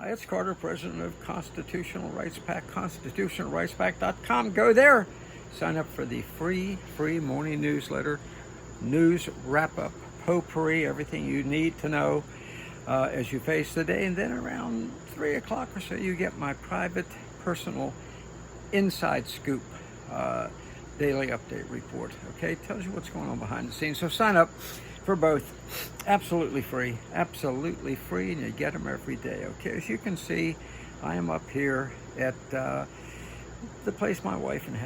it's Carter, president of Constitutional Rights Pack, constitutionalrightspack.com. Go there. Sign up for the free morning newsletter, news wrap-up, potpourri, everything you need to know as you face the day. And then around 3 o'clock or so, you get my private, personal, inside scoop daily update report. Okay, tells you what's going on behind the scenes. So sign up for both. Absolutely free, and you get them every day. Okay, as you can see, I am up here at the place my wife and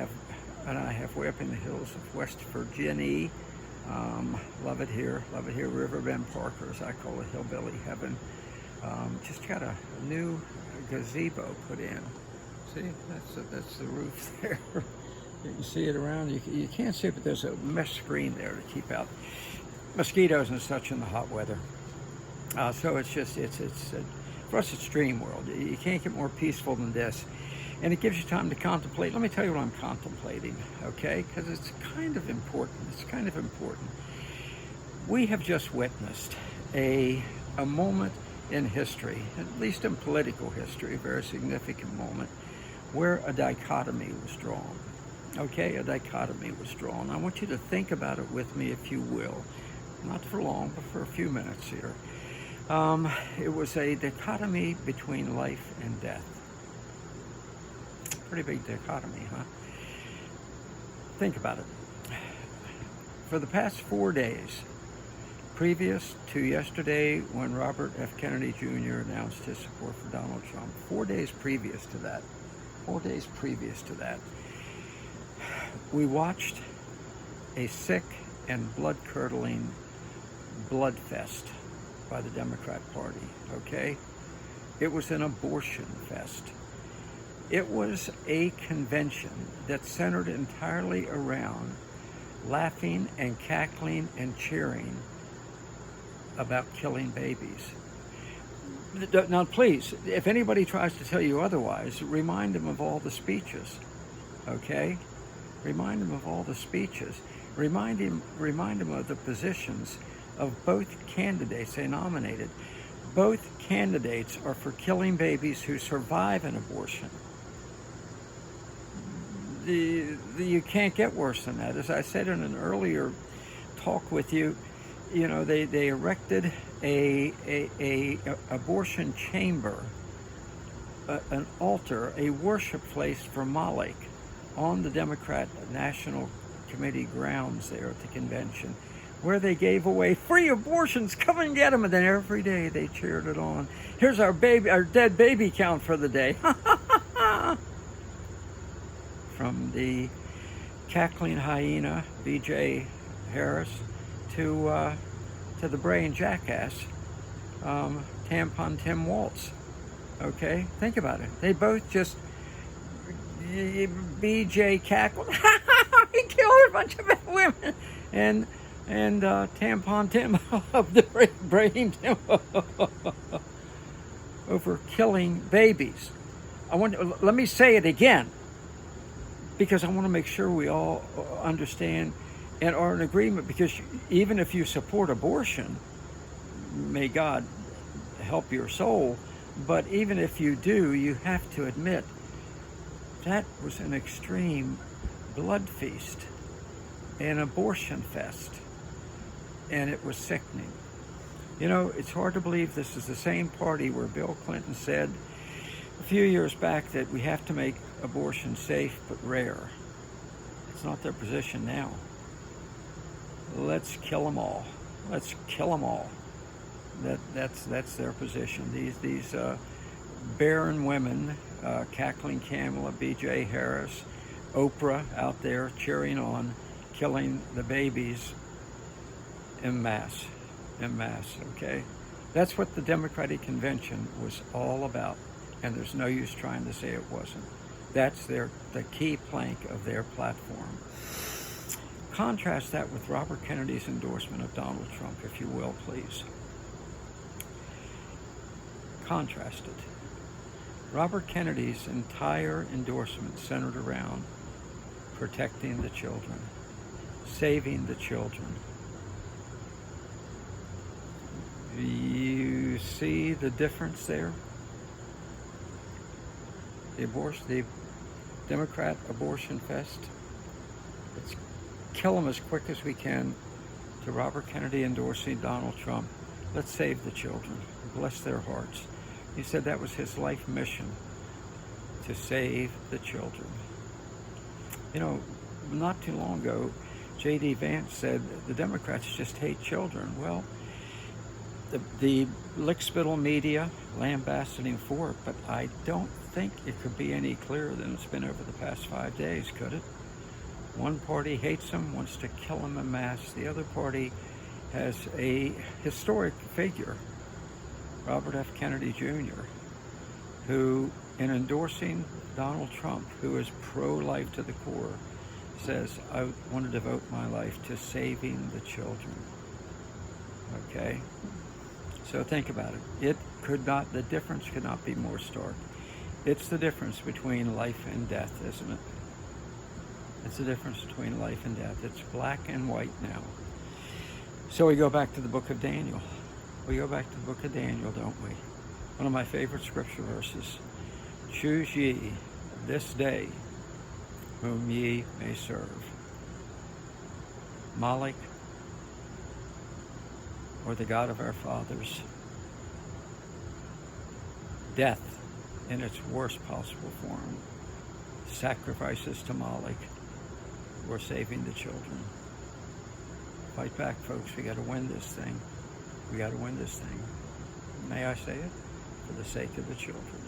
I have way up in the hills of West Virginia. Love it here, Riverbend Park, or as I call it, hillbilly heaven. Just got a new gazebo put in. See, that's the roof there. You can see it around. You can't see it, but there's a mesh screen there to keep out mosquitoes and such in the hot weather. So it's for us, it's dream world. You can't get more peaceful than this. And it gives you time to contemplate. Let me tell you what I'm contemplating, okay? Because it's kind of important. We have just witnessed a moment in history, at least in political history, a very significant moment, where a dichotomy was drawn. Okay, a dichotomy was drawn. I want you to think about it with me, if you will. Not for long, but for a few minutes here. It was a dichotomy between life and death. Pretty big dichotomy, huh? Think about it. For the past 4 days, previous to yesterday when Robert F. Kennedy Jr. announced his support for Donald Trump, 4 days previous to that, we watched a sick and blood-curdling blood fest by the Democrat Party, okay? It was an abortion fest. It was a convention that centered entirely around laughing and cackling and cheering about killing babies. Now, please, if anybody tries to tell you otherwise, remind them of all the speeches, okay? Remind them of all the speeches. Remind them of the positions of both candidates they nominated. Both candidates are for killing babies who survive an abortion. You can't get worse than that. As I said in an earlier talk with you, you know, they erected a abortion chamber, an altar, a worship place for Moloch on the Democrat National Committee grounds there at the convention, where they gave away free abortions. Come and get them. And then every day they cheered it on. Here's our dead baby count for the day. From the cackling hyena, B.J. Harris, to the brain jackass, Tampon Tim Walz. Okay, think about it. They both just, B.J. cackled, he killed a bunch of women, and Tampon Tim of the brain Tim over killing babies. Let me say it again, because I want to make sure we all understand and are in agreement, because even if you support abortion, may God help your soul, but even if you do, you have to admit that was an extreme blood feast, an abortion fest, and it was sickening. You know, it's hard to believe this is the same party where Bill Clinton said a few years back that we have to make abortion safe but rare. It's not their position now. Let's kill them all. Let's kill them all. That's their position. These barren women, cackling Kamala, B.J. Harris, Oprah out there cheering on, killing the babies en masse, okay? That's what the Democratic Convention was all about, and there's no use trying to say it wasn't. That's the key plank of their platform. Contrast that with Robert Kennedy's endorsement of Donald Trump, if you will, please. Contrast it. Robert Kennedy's entire endorsement centered around protecting the children, saving the children. You see the difference there? the Democrat abortion fest. Let's kill them as quick as we can. To Robert Kennedy endorsing Donald Trump, let's save the children. Bless their hearts. He said that was his life mission, to save the children. You know, not too long ago, J.D. Vance said the Democrats just hate children. Well, the lickspittle media lambasting for it, but I don't think it could be any clearer than it's been over the past 5 days, could it? One party hates them, wants to kill them en masse. The other party has a historic figure, Robert F. Kennedy Jr., who, in endorsing Donald Trump, who is pro-life to the core, says, I want to devote my life to saving the children. Okay? So think about it. The difference could not be more stark. It's the difference between life and death, isn't it? It's the difference between life and death. It's black and white now. So we go back to the book of Daniel. We go back to the book of Daniel, don't we? One of my favorite scripture verses. Choose ye this day whom ye may serve. Moloch or the God of our fathers. Death in its worst possible form. Sacrifices to Moloch. We're saving the children. Fight back, folks. We got to win this thing. We got to win this thing. May I say it? For the sake of the children.